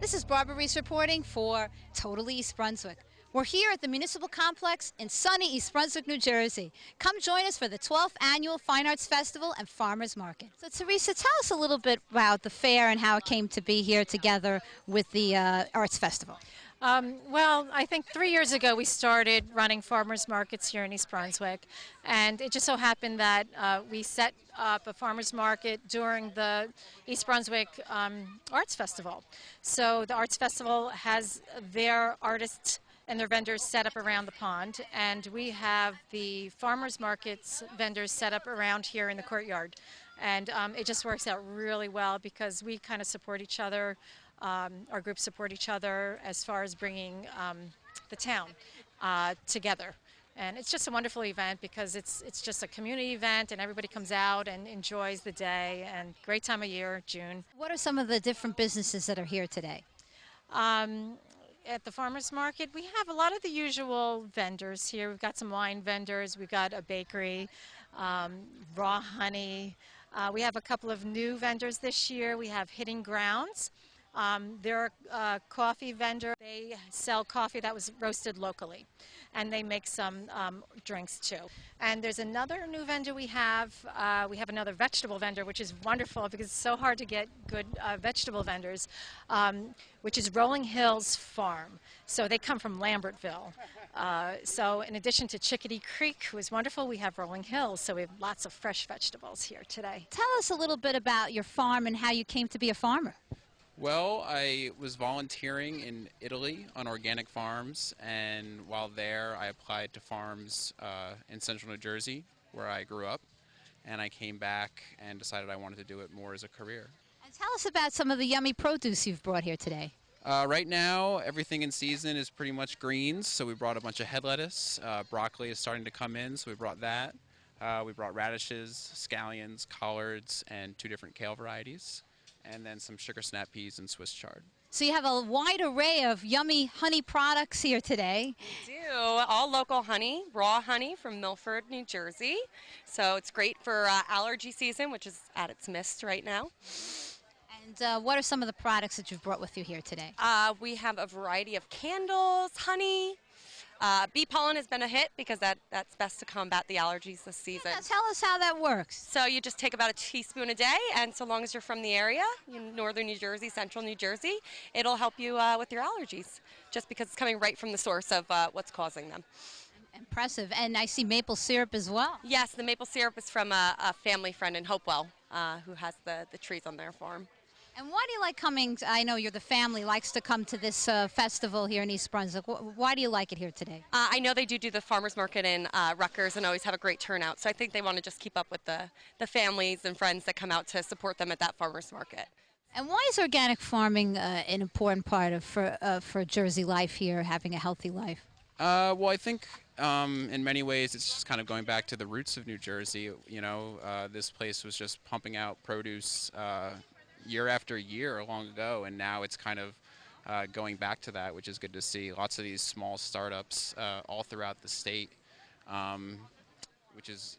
This is Barbara Reese reporting for Totally East Brunswick. We're here at the Municipal Complex in sunny East Brunswick, New Jersey. Come join us for the 12th Annual Fine Arts Festival and Farmers Market. So Teresa, tell us a little bit about the fair and how it came to be here together with the Arts Festival. Well, I think 3 years ago we started running farmers markets here in East Brunswick, and it just so happened that we set up a farmers market during the East Brunswick Arts Festival. So the Arts Festival has their artists and their vendors set up around the pond, and we have the farmers markets vendors set up around here in the courtyard. And it just works out really well because we kind of support each other. Our groups support each other as far as bringing the town together. And it's just a wonderful event because it's just a community event and everybody comes out and enjoys the day, and great time of year, June. What are some of the different businesses that are here today? At the farmers market, we have a lot of the usual vendors here. We've got some wine vendors, we've got a bakery, raw honey. We have a couple of new vendors this year. We have Hitting Grounds. They're a coffee vendor. They sell coffee that was roasted locally, and they make some drinks too. And there's another new vendor we have. We have another vegetable vendor, which is wonderful because it's so hard to get good vegetable vendors, which is Rolling Hills Farm. So they come from Lambertville. So in addition to Chickadee Creek, who is wonderful, we have Rolling Hills. So we have lots of fresh vegetables here today. Tell us a little bit about your farm and how you came to be a farmer. Well, I was volunteering in Italy on organic farms, and while there I applied to farms in central New Jersey where I grew up, and I came back and decided I wanted to do it more as a career. And tell us about some of the yummy produce you've brought here today. Right now everything in season is pretty much greens, so we brought a bunch of head lettuce. Broccoli is starting to come in, so we brought that. We brought radishes, scallions, collards, and 2 different kale varieties, and then some sugar snap peas and Swiss chard. So you have a wide array of yummy honey products here today. We do. All local honey, raw honey from Milford, New Jersey. So it's great for allergy season, which is at its midst right now. And what are some of the products that you've brought with you here today? We have a variety of candles, honey. Bee pollen has been a hit because that's best to combat the allergies this season. Yeah, tell us how that works. So you just take about a teaspoon a day, and so long as you're from the area, northern New Jersey, central New Jersey, it'll help you with your allergies, just because it's coming right from the source of what's causing them. Impressive. And I see maple syrup as well. Yes, the maple syrup is from a family friend in Hopewell who has the trees on their farm. And why do you like coming? I know the family likes to come to this festival here in East Brunswick. Why do you like it here today? I know they do the farmers market in Rutgers and always have a great turnout, so I think they want to just keep up with the families and friends that come out to support them at that farmers market. And why is organic farming an important part of for Jersey life here, having a healthy life? Well, I think in many ways it's just kind of going back to the roots of New Jersey. This place was just pumping out produce year after year long ago, and now it's kind of going back to that, which is good to see. Lots of these small startups all throughout the state, which is,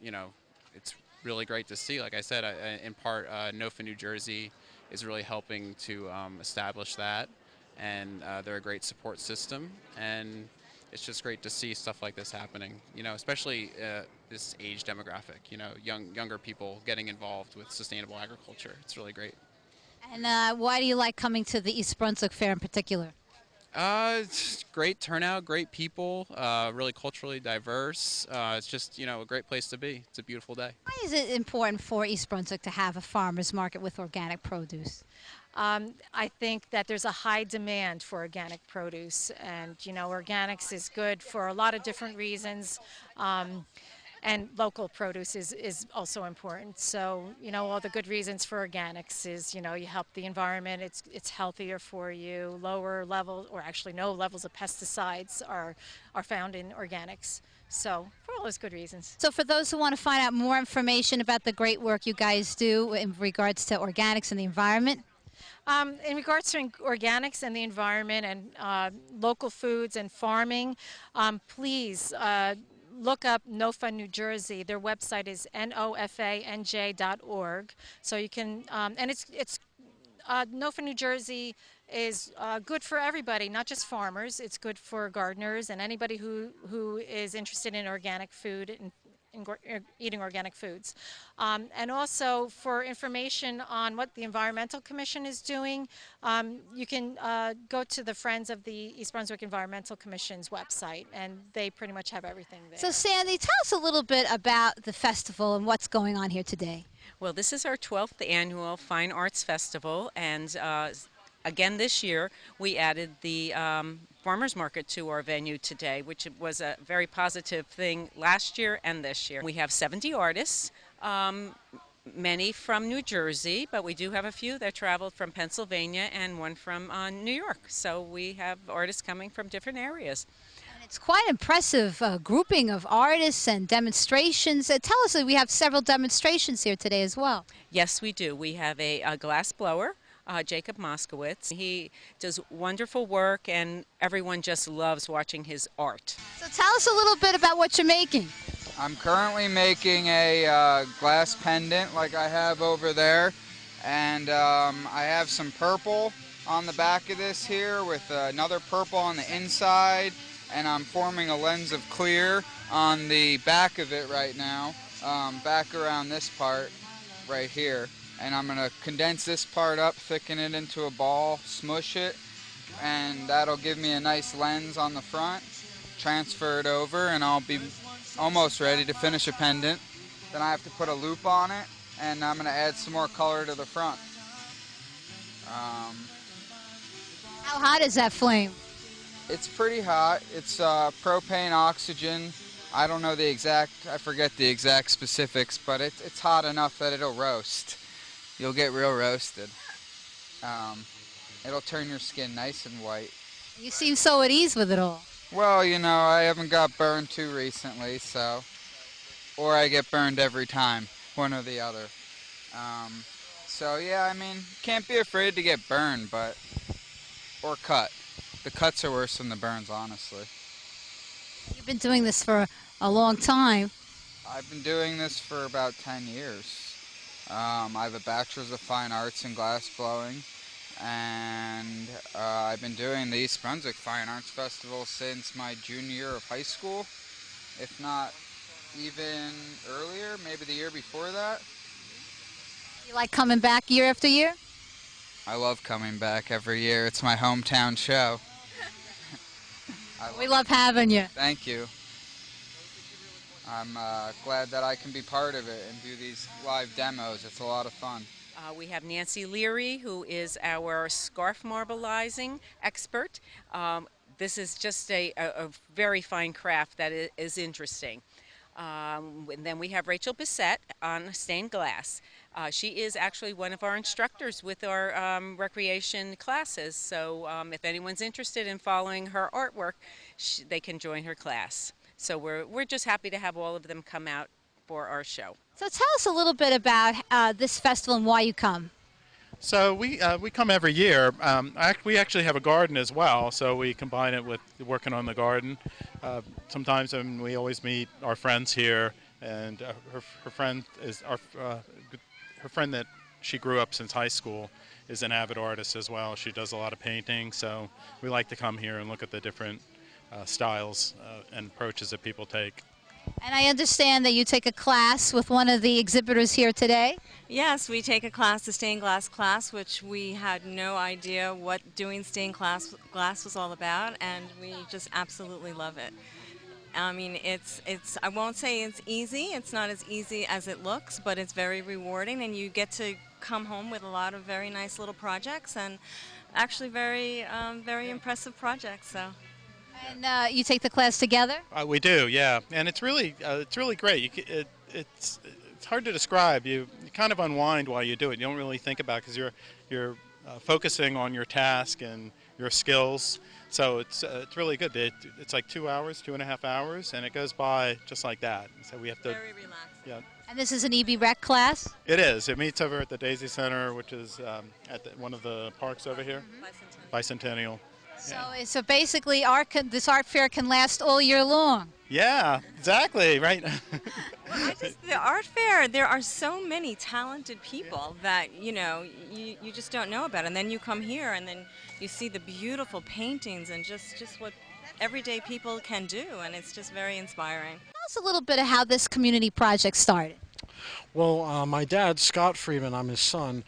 it's really great to see. Like I said, in part, NOFA New Jersey is really helping to establish that, and they're a great support system, and it's just great to see stuff like this happening, especially this age demographic, younger people getting involved with sustainable agriculture. It's really great. And why do you like coming to the East Brunswick Fair in particular? It's great turnout, great people, really culturally diverse. It's just, a great place to be. It's a beautiful day. Why is it important for East Brunswick to have a farmer's market with organic produce? I think that there's a high demand for organic produce, and organics is good for a lot of different reasons. And local produce is also important. So, all the good reasons for organics is, you help the environment, it's healthier for you, lower levels, or actually no levels of pesticides are found in organics. So, for all those good reasons. So for those who want to find out more information about the great work you guys do in regards to organics and the environment, in regards to organics and the environment and local foods and farming, please look up NOFA New Jersey. Their website is nofanj.org. So you can, and it's NOFA New Jersey is good for everybody, not just farmers. It's good for gardeners and anybody who is interested in organic food and eating organic foods. And also for information on what the Environmental Commission is doing, you can go to the Friends of the East Brunswick Environmental Commission's website, and they pretty much have everything there. So Sandy, tell us a little bit about the festival and what's going on here today. Well, this is our 12th annual Fine Arts Festival, and again this year we added the farmers market to our venue today, which was a very positive thing last year and this year. We have 70 artists, many from New Jersey, but we do have a few that traveled from Pennsylvania and one from New York. So we have artists coming from different areas. It's quite impressive grouping of artists and demonstrations. Tell us that we have several demonstrations here today as well. Yes, we do. We have a glass blower, Jacob Moskowitz. He does wonderful work, and everyone just loves watching his art. So tell us a little bit about what you're making. I'm currently making a glass pendant like I have over there, and I have some purple on the back of this here with another purple on the inside, and I'm forming a lens of clear on the back of it right now, back around this part right here. And I'm going to condense this part up, thicken it into a ball, smush it, and that'll give me a nice lens on the front. Transfer it over, and I'll be almost ready to finish a pendant. Then I have to put a loop on it, and I'm going to add some more color to the front. How hot is that flame? It's pretty hot. It's propane, oxygen. I don't know I forget the exact specifics, but it's hot enough that it'll roast. You'll get real roasted. It'll turn your skin nice and white. You seem so at ease with it all. Well, you know, I haven't got burned too recently, so... Or I get burned every time, one or the other. So, yeah, I mean, can't be afraid to get burned, or cut. The cuts are worse than the burns, honestly. You've been doing this for a long time. I've been doing this for about 10 years. I have a Bachelor's of Fine Arts in glass blowing, and I've been doing the East Brunswick Fine Arts Festival since my junior year of high school, if not even earlier, maybe the year before that. You like coming back year after year? I love coming back every year. It's my hometown show. We love having you. Thank you. I'm glad that I can be part of it and do these live demos. It's a lot of fun. We have Nancy Leary, who is our scarf marbleizing expert. This is just a very fine craft that is interesting. And then we have Rachel Bissett on stained glass. She is actually one of our instructors with our recreation classes, so if anyone's interested in following her artwork, they can join her class. So we're just happy to have all of them come out for our show. So tell us a little bit about this festival and why you come. So we come every year. We actually have a garden as well, so we combine it with working on the garden. Sometimes we always meet our friends here, and her friend is her friend that she grew up since high school is an avid artist as well. She does a lot of painting, so we like to come here and look at the different styles and approaches that people take. And I understand that you take a class with one of the exhibitors here today. Yes, we take a class, the stained glass class, which we had no idea what doing stained glass was all about, and we just absolutely love it. I mean, I won't say it's easy. It's not as easy as it looks, but it's very rewarding, and you get to come home with a lot of very nice little projects, and actually very impressive projects. So. And you take the class together? We do, yeah, and it's really great. It's hard to describe. You kind of unwind while you do it. You don't really think about it because you're focusing on your task and your skills. So it's really good. It's like 2 hours, 2.5 hours, and it goes by just like that. So we have to. Very relaxed. Yeah. And this is an EB Rec class? It is. It meets over at the Daisy Center, which is at one of the parks over here. Mm-hmm. Bicentennial. So basically, this art fair can last all year long. Yeah, exactly, right. Well, the art fair, there are so many talented people that, you just don't know about. And then you come here and then you see the beautiful paintings and just what everyday people can do, and it's just very inspiring. Tell us a little bit of how this community project started. Well, my dad, Scott Freeman, I'm his son,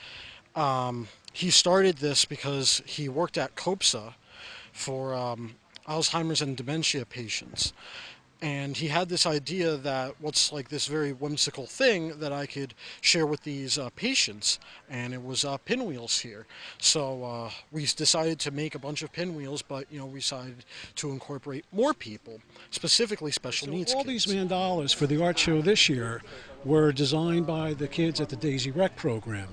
he started this because he worked at COPSA for Alzheimer's and dementia patients. And he had this idea that what's like this very whimsical thing that I could share with these patients, and it was pinwheels here. So we decided to make a bunch of pinwheels, but we decided to incorporate more people, specifically special needs all kids. these mandalas for the art show this year were designed by the kids at the Daisy Rec program.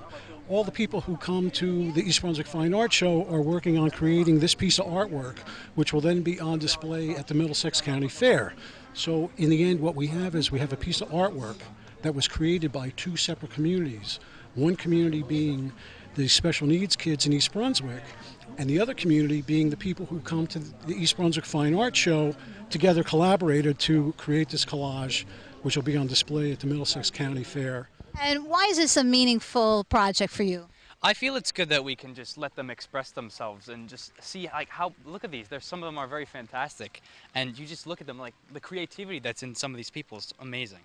All the people who come to the East Brunswick Fine Art Show are working on creating this piece of artwork, which will then be on display at the Middlesex County Fair. So in the end, what we have is we have a piece of artwork that was created by two separate communities. One community being the special needs kids in East Brunswick, and the other community being the people who come to the East Brunswick Fine Art Show, together collaborated to create this collage, which will be on display at the Middlesex County Fair. And why is this a meaningful project for you? I feel it's good that we can just let them express themselves and just see look at these. Some of them are very fantastic, and you just look at them, like the creativity that's in some of these people is amazing.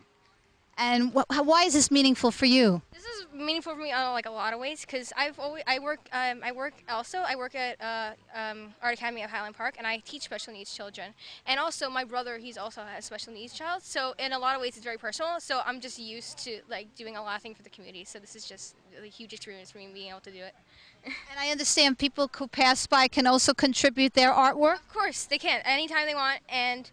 And why is this meaningful for you? This is meaningful for me on like a lot of ways because I work at Art Academy of Highland Park, and I teach special needs children. And also my brother, he's also a special needs child. So in a lot of ways it's very personal. So I'm just used to like doing a lot of things for the community. So this is just a huge experience for me being able to do it. And I understand people who pass by can also contribute their artwork? Of course, they can. Anytime they want, and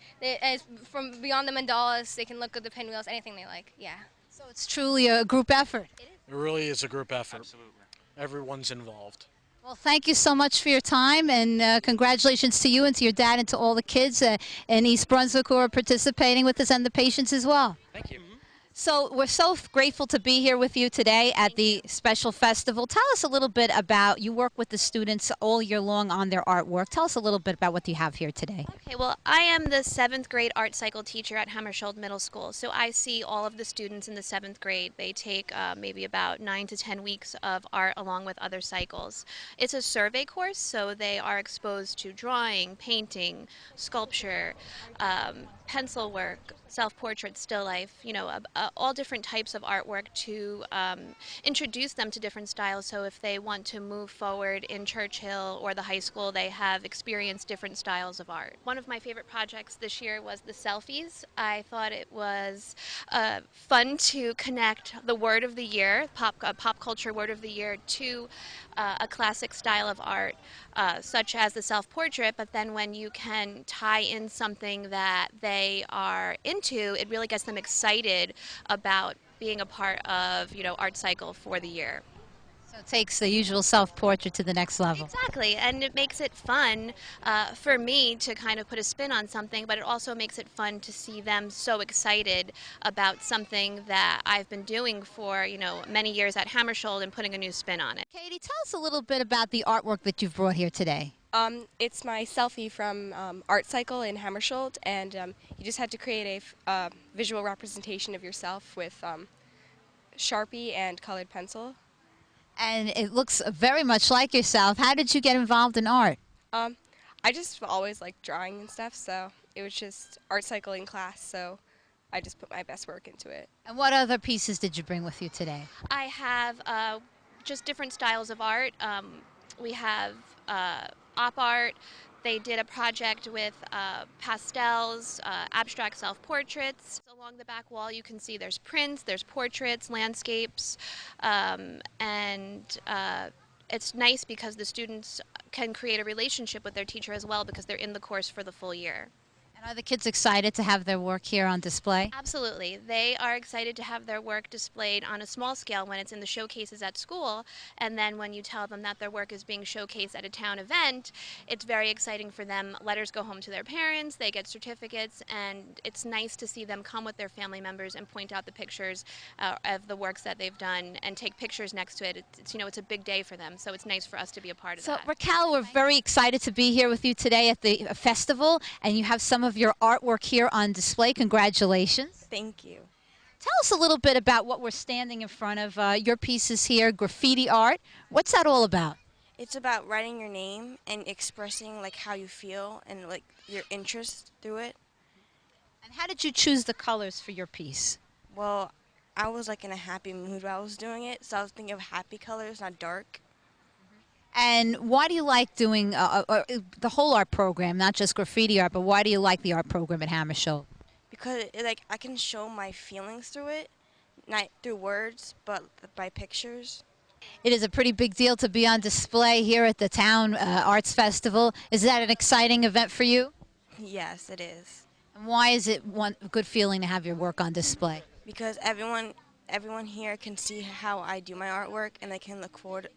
from beyond the mandalas, they can look at the pinwheels, anything they like, yeah. So it's truly a group effort. It really is a group effort. Absolutely. Everyone's involved. Well, thank you so much for your time, and congratulations to you and to your dad and to all the kids in East Brunswick who are participating with us and the patients as well. Thank you. So we're so grateful to be here with you today at the special festival. Tell us a little bit about, you work with the students all year long on their artwork. Tell us a little bit about what you have here today. Okay, well, I am the 7th grade art cycle teacher at Hammersholt Middle School. So I see all of the students in the 7th grade. They take maybe about 9 to 10 weeks of art along with other cycles. It's a survey course, so they are exposed to drawing, painting, sculpture, pencil work, self-portrait, still life, all different types of artwork to introduce them to different styles. So if they want to move forward in Churchill or the high school, they have experienced different styles of art. One of my favorite projects this year was the selfies. I thought it was fun to connect the word of the year, pop culture word of the year, to a classic style of art, such as the self-portrait, but then when you can tie in something that they are into, it really gets them excited about being a part of, Art Cycle for the year. So it takes the usual self-portrait to the next level. Exactly, and it makes it fun for me to kind of put a spin on something, but it also makes it fun to see them so excited about something that I've been doing for, many years at Hammersholt and putting a new spin on it. Katie, tell us a little bit about the artwork that you've brought here today. It's my selfie from Art Cycle in Hammersholt, and you just had to create a visual representation of yourself with Sharpie and colored pencil. And it looks very much like yourself. How did you get involved in art? I just always liked drawing and stuff, so it was just art cycle in class, so I just put my best work into it. And what other pieces did you bring with you today? I have just different styles of art. We have op art. They did a project with pastels, abstract self-portraits. Along the back wall you can see there's prints, there's portraits, landscapes, and it's nice because the students can create a relationship with their teacher as well because they're in the course for the full year. And are the kids excited to have their work here on display? Absolutely. They are excited to have their work displayed on a small scale when it's in the showcases at school, and then when you tell them that their work is being showcased at a town event, it's very exciting for them. Letters go home to their parents, they get certificates, and it's nice to see them come with their family members and point out the pictures of the works that they've done and take pictures next to it. It's a big day for them, so it's nice for us to be a part of that. So Raquel, we're very excited to be here with you today at the festival, and you have some of your artwork here on display. Congratulations. Thank you. Tell us a little bit about what we're standing in front of, your pieces here, graffiti art. What's that all about? It's about writing your name and expressing like how you feel and like your interest through it. And how did you choose the colors for your piece? Well, I was like in a happy mood while I was doing it, so I was thinking of happy colors, not dark. And why do you like doing the whole art program, not just graffiti art, but why do you like the art program at Hammersholt? Because like I can show my feelings through it, not through words, but by pictures. It is a pretty big deal to be on display here at the Town Arts Festival. Is that an exciting event for you? Yes, it is. And why is it a good feeling to have your work on display? Because everyone here can see how I do my artwork and they can look forward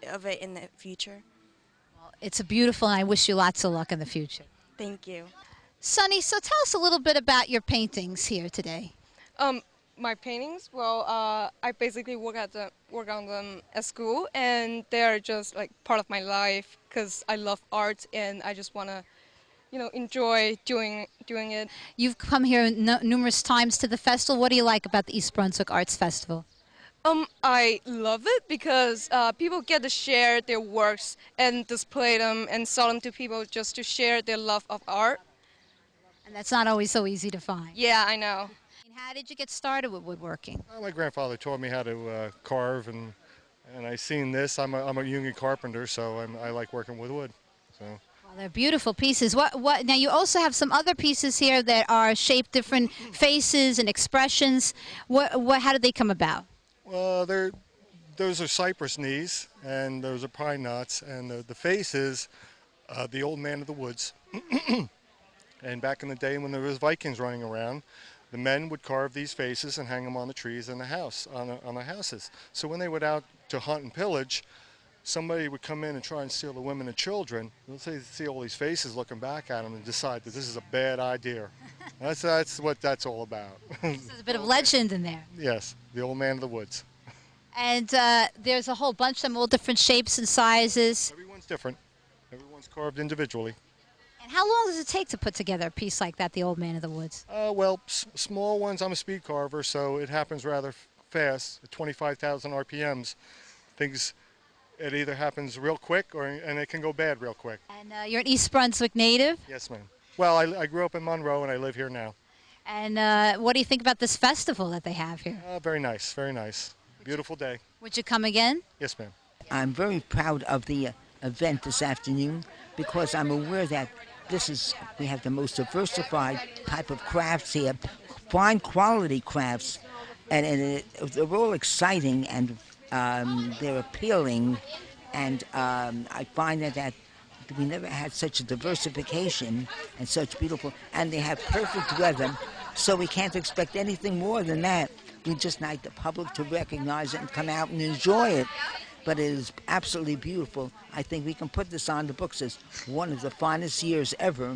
of it in the future. Well, it's beautiful, and I wish you lots of luck in the future. Thank you. Sonny, so tell us a little bit about your paintings here today. My paintings, well, I basically work on them at school, and they're just like part of my life because I love art and I just want to, enjoy doing it. You've come here numerous times to the festival. What do you like about the East Brunswick Arts Festival? I love it because people get to share their works and display them and sell them to people just to share their love of art. And that's not always so easy to find. Yeah, I know. How did you get started with woodworking? My grandfather taught me how to carve, and I seen this. I'm a union carpenter, so I like working with wood. So. Well, they're beautiful pieces. What? Now you also have some other pieces here that are shaped different faces and expressions. How did they come about? Well, those are cypress knees, and those are pine knots, and the face is the old man of the woods. And back in the day when there was Vikings running around, the men would carve these faces and hang them on the trees in the house, on the houses. So when they went out to hunt and pillage, somebody would come in and try and steal the women and children. They'll see all these faces looking back at them and decide that this is a bad idea. That's what that's all about. There's a bit of legend in there. Yes, the old man of the woods. And there's a whole bunch of them, all different shapes and sizes. Everyone's different. Everyone's carved individually. And how long does it take to put together a piece like that, the Old Man of the Woods? Well, small ones, I'm a speed carver, so it happens rather fast, at 25,000 RPMs. It either happens real quick and it can go bad real quick. And you're an East Brunswick native? Yes, ma'am. Well, I grew up in Monroe and I live here now. And what do you think about this festival that they have here? Very nice, very nice. Beautiful day. Would you come again? Yes, ma'am. I'm very proud of the event this afternoon because I'm aware that we have the most diversified type of crafts here, fine quality crafts, and they're all exciting and they're appealing, and I find that we never had such a diversification and such beautiful, and they have perfect weather, so we can't expect anything more than that. We just need the public to recognize it and come out and enjoy it. But it is absolutely beautiful. I think we can put this on the books as one of the finest years ever,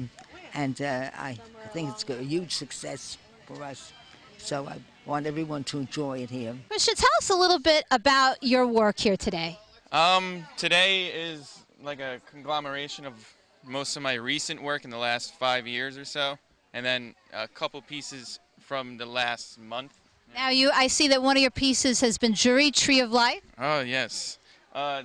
and I think it's a huge success for us. So I want everyone to enjoy it here. Christian, tell us a little bit about your work here today. Today is like a conglomeration of most of my recent work in the last 5 years or so, and then a couple pieces from the last month. Now I see that one of your pieces has been juried, Tree of Life. Oh, yes. I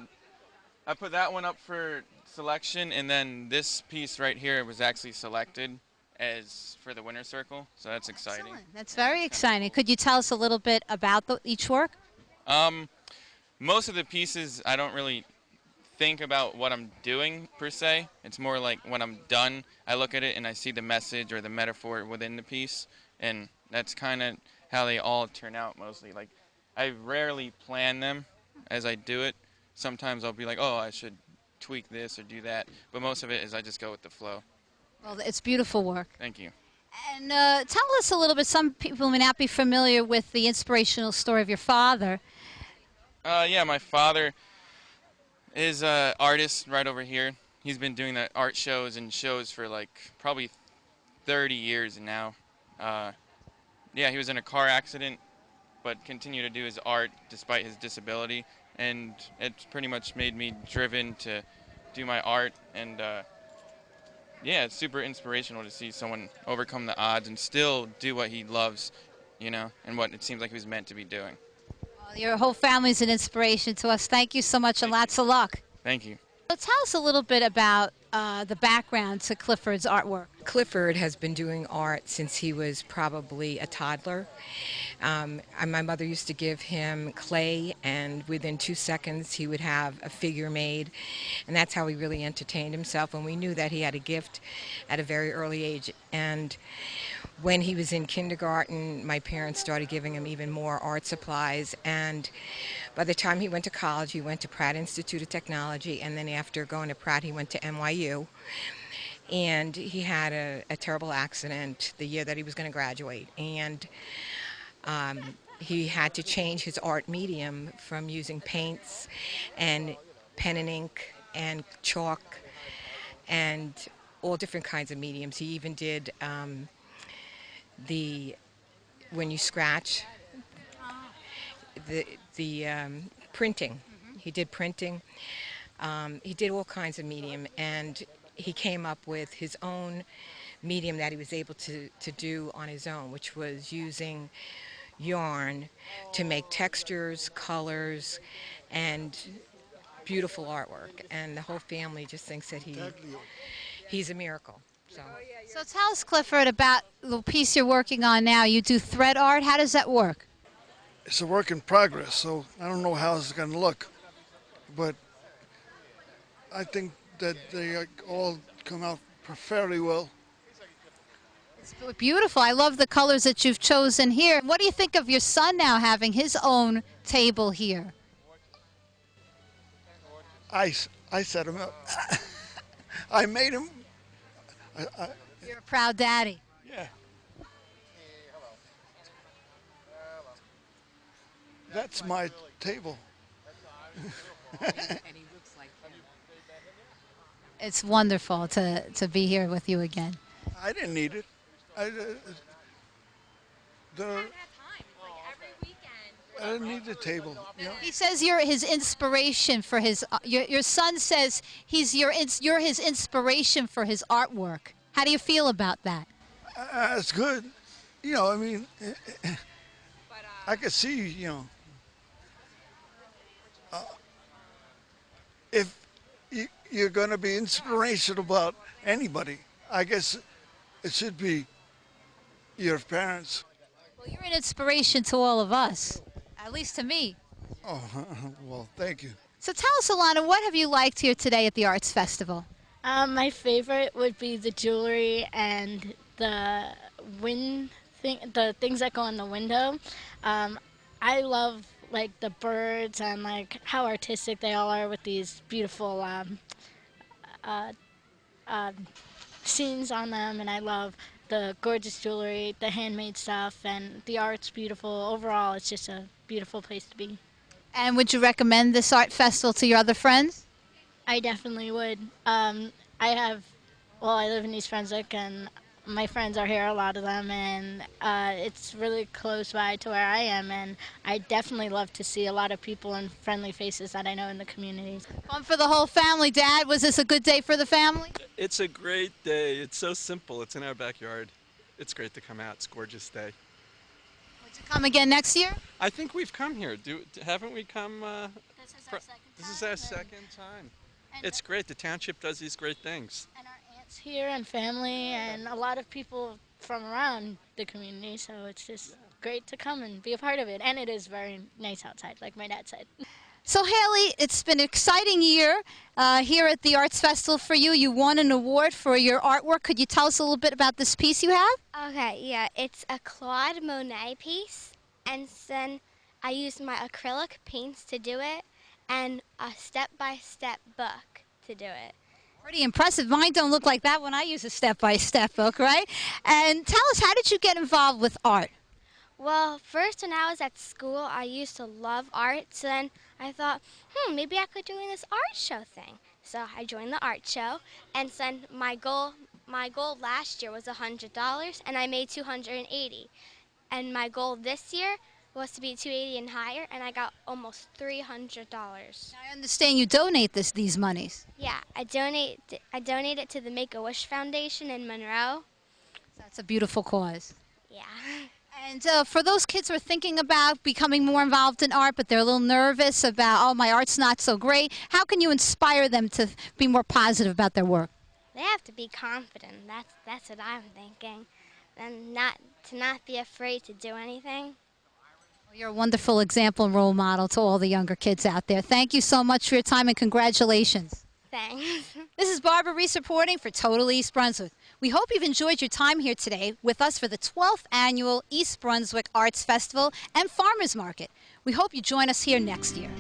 put that one up for selection, and then this piece right here was actually selected as for the winner circle, so that's exciting. Excellent. That's very exciting. Could you tell us a little bit about each work? Most of the pieces, I don't really think about what I'm doing, per se. It's more like when I'm done, I look at it and I see the message or the metaphor within the piece, and that's kind of how they all turn out mostly. Like, I rarely plan them as I do it. Sometimes I'll be like, oh, I should tweak this or do that, but most of it is I just go with the flow. Well, it's beautiful work. Thank you. And tell us a little bit, some people may not be familiar with the inspirational story of your father. Yeah, my father is an artist right over here. He's been doing the art shows and shows for like probably 30 years now. Yeah, he was in a car accident, but continued to do his art despite his disability, and it's pretty much made me driven to do my art, and yeah, it's super inspirational to see someone overcome the odds and still do what he loves, you know, and what it seems like he was meant to be doing. Well, your whole family's an inspiration to us. Thank you so much, and lots of luck. Thank you. So tell us a little bit about the background to Clifford's artwork. Clifford has been doing art since he was probably a toddler. My mother used to give him clay, and within 2 seconds he would have a figure made, and that's how he really entertained himself. And we knew that he had a gift at a very early age. And when he was in kindergarten, my parents started giving him even more art supplies, and by the time he went to college, he went to Pratt Institute of Technology, and then after going to Pratt, he went to NYU. And he had a terrible accident the year that he was going to graduate, and he had to change his art medium from using paints and pen and ink and chalk and all different kinds of mediums. He even did when you scratch, the printing. He did printing. He did all kinds of medium, and he came up with his own medium that he was able to do on his own, which was using yarn to make textures, colors, and beautiful artwork. And the whole family just thinks that he's a miracle. So tell us, Clifford, about the piece you're working on now. You do thread art. How does that work? It's a work in progress, so I don't know how it's going to look, but I think that they all come out fairly well. It's beautiful. I love the colors that you've chosen here. What do you think of your son now having his own table here? I set him up. I made him. You're a proud daddy. Yeah. That's my table. It's wonderful to be here with you again. I didn't need it. I didn't need the table. You know? He says you're his inspiration for his. Your son says you're his inspiration for his artwork. How do you feel about that? It's good. You know, I mean, I could see, you know, if you're going to be inspirational about anybody, I guess it should be your parents. Well, you're an inspiration to all of us, at least to me. Oh, well, thank you. So tell us, Alana, what have you liked here today at the Arts Festival? My favorite would be the jewelry and the the things that go in the window. I love like the birds and like how artistic they all are with these beautiful scenes on them, and I love the gorgeous jewelry, the handmade stuff, and the art's beautiful. Overall, it's just a beautiful place to be. And would you recommend this art festival to your other friends? I definitely would. I live in East Brunswick, and my friends are here, a lot of them, and it's really close by to where I am, and I definitely love to see a lot of people and friendly faces that I know in the community. Fun for the whole family, Dad. Was this a good day for the family? It's a great day. It's so simple. It's in our backyard. It's great to come out. It's a gorgeous day. Would you come again next year? I think we've come here. Haven't we come? This is our second time. It's great. The township does these great things. And our aunts here and family and a lot of people from around the community, so it's just great to come and be a part of it. And it is very nice outside, like my dad said. So Haley, it's been an exciting year here at the Arts Festival for you. You won an award for your artwork. Could you tell us a little bit about this piece you have? Okay, yeah, it's a Claude Monet piece, and then I used my acrylic paints to do it, and a step-by-step book to do it. Pretty impressive. Mine don't look like that when I use a step-by-step book, right? And tell us, how did you get involved with art? Well, first when I was at school, I used to love art, so then I thought, maybe I could do this art show thing. So I joined the art show, and then my goal last year was $100, and I made $280. And my goal this year was to be $280 and higher, and I got almost $300. I understand you donate these monies. Yeah, I donate it to the Make-A-Wish Foundation in Monroe. That's a beautiful cause. Yeah. And for those kids who are thinking about becoming more involved in art, but they're a little nervous about, oh, my art's not so great, how can you inspire them to be more positive about their work? They have to be confident. That's what I'm thinking. And not be afraid to do anything. Well, you're a wonderful example and role model to all the younger kids out there. Thank you so much for your time and congratulations. Thanks. This is Barbara Reese reporting for Total East Brunswick. We hope you've enjoyed your time here today with us for the 12th Annual East Brunswick Arts Festival and Farmers Market. We hope you join us here next year.